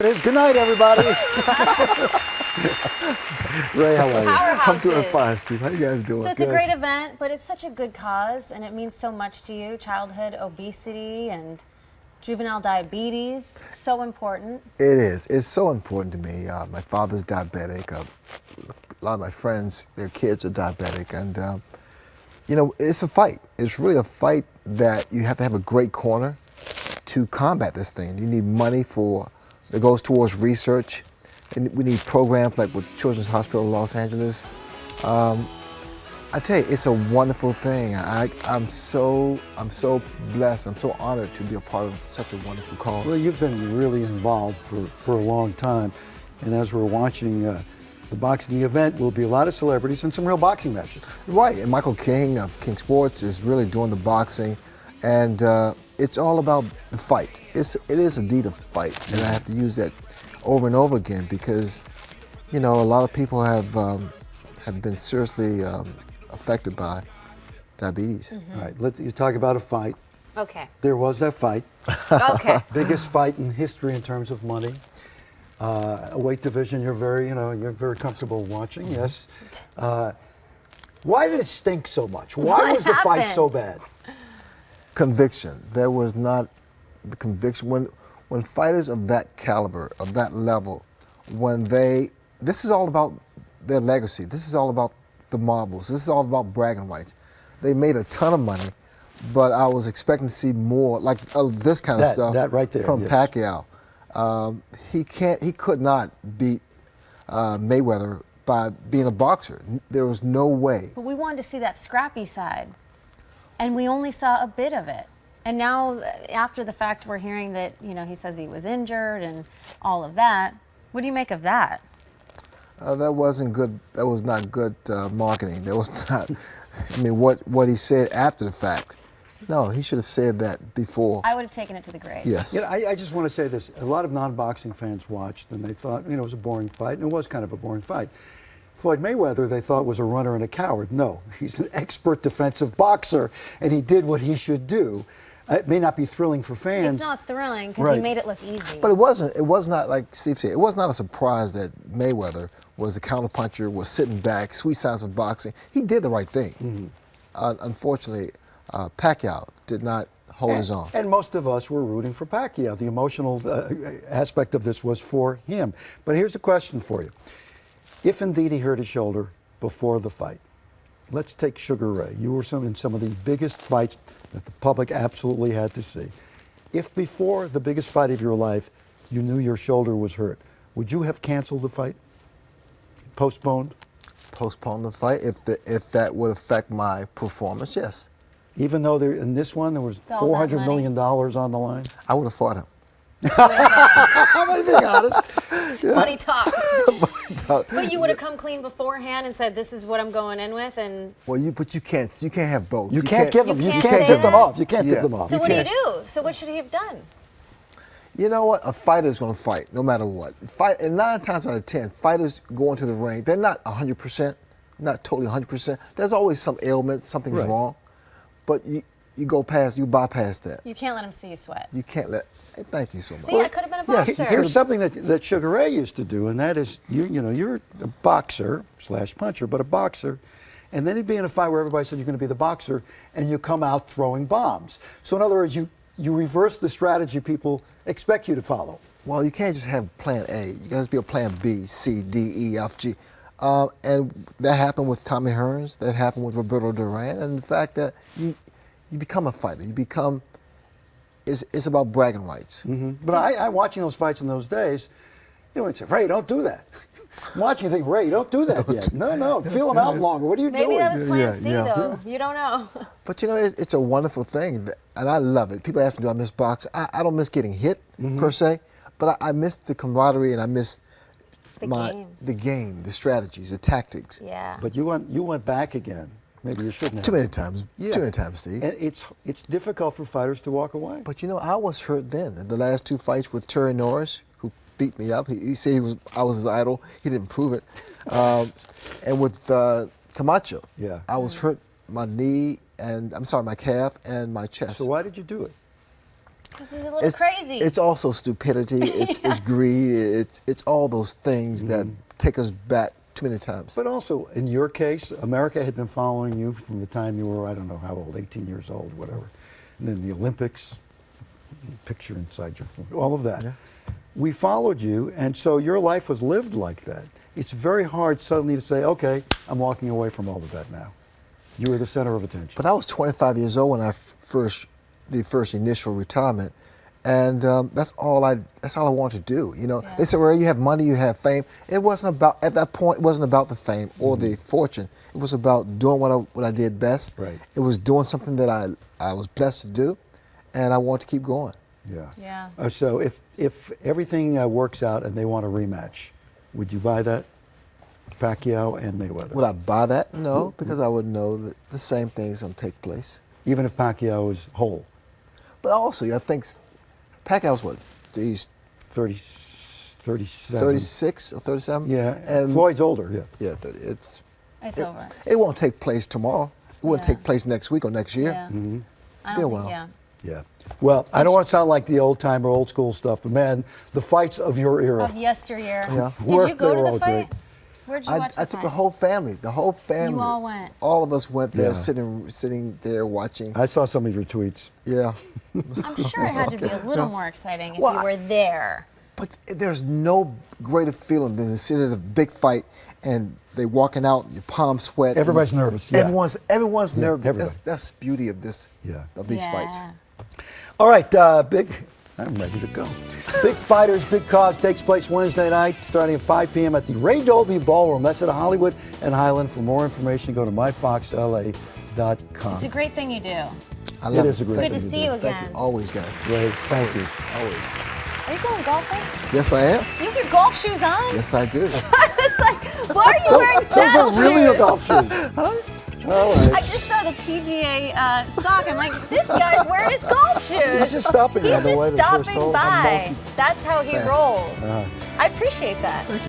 It is. Good night, everybody. Ray, how are you? I'm doing Powerhouses. fine, Steve. How you guys doing? So it's a great event, but it's such a good cause, and it means so much to you. Childhood obesity and juvenile diabetes, so important. It is. It's so important to me. My father's diabetic. A lot of my friends, their kids are diabetic, and you know, it's a fight. It's really a fight that you have to have a great corner to combat this thing. You need money that goes towards research, and we need programs like with Children's Hospital of Los Angeles. I tell you, it's a wonderful thing. I'm so blessed. I'm so honored to be a part of such a wonderful cause. Well, you've been really involved for a long time. And as we're watching the boxing event, will be a lot of celebrities and some real boxing matches. Right, and Michael King of King Sports is really doing the boxing, and it's all about the fight. It is indeed a fight, and I have to use that over and over again because, you know, a lot of people have been seriously affected by diabetes. All right, you talk about a fight. Okay. There was that fight. Okay. Biggest fight in history in terms of money. A weight division you're very comfortable watching, yes. Why did it stink so much? Why What was the fight happened? so bad? Conviction. There was not the conviction. When fighters of that caliber, of that level, this is all about their legacy. This is all about the marbles. This is all about bragging rights. They made a ton of money, but I was expecting to see more, like this kind of stuff that right there, from yes. Pacquiao. He could not beat Mayweather by being a boxer. There was no way. But we wanted to see that scrappy side, and we only saw a bit of it. And now, after the fact, we're hearing that, you know, he says he was injured and all of that. What do you make of that? That wasn't good. That was not good marketing. That was not. I mean, what he said after the fact. No, he should have said that before. I would have taken it to the grave. Yes. You know, I just want to say this. A lot of non-boxing fans watched and they thought, you know, it was a boring fight, and it was kind of a boring fight. Floyd Mayweather, they thought, was a runner and a coward. No, he's an expert defensive boxer, and he did what he should do. It may not be thrilling for fans. It's not thrilling because Right. he made it look easy. But it wasn't. It was not, like Steve said. It was not a surprise that Mayweather was the counterpuncher, was sitting back, sweet signs of boxing. He did the right thing. Unfortunately, Pacquiao did not hold his own. And most of us were rooting for Pacquiao. The emotional aspect of this was for him. But here's a question for you. If indeed he hurt his shoulder before the fight, let's take Sugar Ray. You were in some of the biggest fights that the public absolutely had to see. If before the biggest fight of your life, you knew your shoulder was hurt, would you have canceled the fight? Postponed? Postpone the fight if that would affect my performance. Yes, Even though in this one there was All that $400 million on the line? I would have fought him. I'm being honest. Money talks. But you would have come clean beforehand and said, "This is what I'm going in with," and Well, you can't have both. You can't give them. You You can't can't say tip them that? off. You can't tip Yeah. them off. so what do you can't. do? So what should he have done? You know what? A fighter is going to fight no matter what. And 9 times out of 10, fighters go into the ring. They're not 100%, not totally 100%. There's always some ailment, something's Right. wrong. But you bypass that. You can't let him see you sweat. You can't let. Hey, thank you so much. See, I could have been a yes, boxer. Here's something that Sugar Ray used to do, and that is, you're a boxer / puncher, but a boxer, and then he'd be in a fight where everybody said you're going to be the boxer, and you come out throwing bombs. So in other words, you reverse the strategy people expect you to follow. Well, you can't just have plan A. You got to be a plan B, C, D, E, F, G. And that happened with Tommy Hearns. That happened with Roberto Duran. And the fact that you become a fighter. You become. It's about bragging rights. But I watching those fights in those days, you know, I'd say, Ray, don't do that. I'm watching, you think, Ray, don't do that yet. No, feel them out longer. What are you Maybe doing? that was plan C, Yeah. though. You don't know. But you know, it's a wonderful thing, and I love it. People ask me, do I miss boxing? I don't miss getting hit per se, but I miss the camaraderie and I miss The game. the strategies, the tactics. Yeah. But you went back again. Maybe you shouldn't have. Too many times. Yeah. Too many times, Steve. And it's difficult for fighters to walk away. But you know, I was hurt then. In the last 2 fights with Terry Norris, who beat me up. He said I was his idol. He didn't prove it. And with Camacho, Yeah. I was hurt my knee my calf and my chest. So why did you do it? Because he's a little crazy. It's also stupidity. It's greed. It's all those things that take us back too many times. But also, in your case, America had been following you from the time you were, I don't know how old, 18 years old, whatever. And then the Olympics, picture inside your, all of that. Yeah. We followed you, and so your life was lived like that. It's very hard suddenly to say, okay, I'm walking away from all of that now. You were the center of attention. But I was 25 years old when I the first initial retirement, and that's all I wanted to do. You know, Yeah. they said, well, you have money, you have fame. It wasn't about, at that point, it wasn't about the fame or the fortune. It was about doing what I did best. Right. It was doing something that I was blessed to do, and I wanted to keep going. Yeah. Yeah. So if everything works out and they want a rematch, would you buy that? Pacquiao and Mayweather. Would I buy that? No, because I would know that the same thing's going to take place. Even if Pacquiao is whole, But also, I think Pacquiao's what? He's 37. 36 or 37? Yeah. And Floyd's older. Yeah. Yeah, 30. It's over. It won't take place tomorrow. It won't Yeah. take place next week or next year. Yeah. Be I a don't think, while. yeah. Yeah. Well, I don't want to sound like the old timer, old school stuff, but man, the fights of your era. Of yesteryear. Yeah. Did Were- you go they to were the all fight? great. Where'd you watch the I fight? took the whole family. The whole family. all went. All of us went there, Yeah. sitting there watching. I saw some of your tweets. Yeah. I'm sure it had to be a little more exciting if Well, you were there. But there's no greater feeling than to sit at a big fight and they walking out, your palms sweat. Everybody's and nervous, yeah. Everyone's Yeah, nervous. everybody. That's the beauty of this. Yeah. Of these fights. All right, I'm ready to go. Big Fighters, Big Cause takes place Wednesday night starting at 5 p.m. at the Ray Dolby Ballroom. That's at Hollywood and Highland. For more information, go to myfoxla.com. It's a great thing you do. I love It is a great Good to thing see you do. Thank again. you. Always, guys. Ray, thank you. Always. Are you going golfing? Yes, I am. You have your golf shoes on? Yes, I do. It's like, why are you wearing Those saddle are really your shoes? golf shoes. All I right. just saw the PGA sock. I'm like, this guy's wearing his golf shoes. He's just stopping He's on the way just to the first stopping hole. by. That's how he Fancy. rolls. I appreciate that.